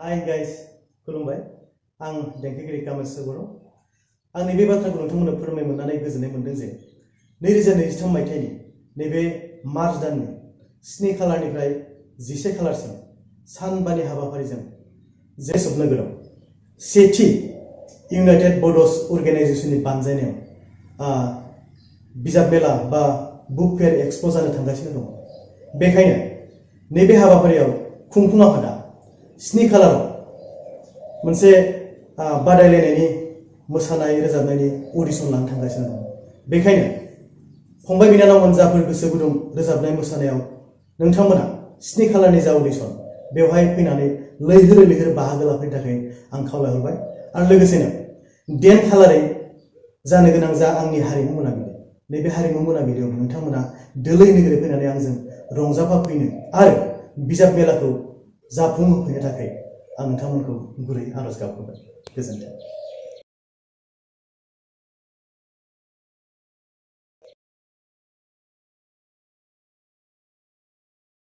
Hi guys खुलुमबाय आं देंखोगिरि कामेश बर' आं नैबे बाथ्राखौ नोंथांमोननो फोरमाय मोननानै गोजोननाय मोनदों जे 2023 मायथाइनि नैबे मार्च दाननि 7 खालारनिफ्राय 11 खालारसिम सानबानि हाबाफारिजों जेसब नोगोराव सेथि इउनाइटेड बड'स अर्गेनाइजेशननि बानजायनायाव बिजाब मेला बा बुक फेयर एक्सपो जानो थांगासिनो दं। बेखायनो नैबे हाबाफारियाव खुंफुं आफादा 7 खालाराव मोनसे बादायलायनायनि मोसानाय रोजाबनायनि अडिशन लानो थांगासिनो दं। बेखायनो फंबाय बिनानावमोन जाफोर गोसो गुदुं रोजाबनाय मोसानायाव नोंथांमोना 7 खालारनि जा अडिशन बेवहाय फैनानै लैहोर लैहोर बाहागो लाफैनो थाखाय आं खावलायहरबाय। आरो लोगोसेनो 10 खालारै जानो गोनां जा आंनि हारिमु मोनाबिलि नैबे हारिमु मोनाबिलियाव नोंथांमोना दोलै नोगोरै फैनानै आंजों रंजाफाफैनो आरो बिजाब मेलाखौ जाफुंहोफैनो थाखाय आं नोंथांमोनखौ गुरै आरज गाबहरबाय। गोजोन्थों।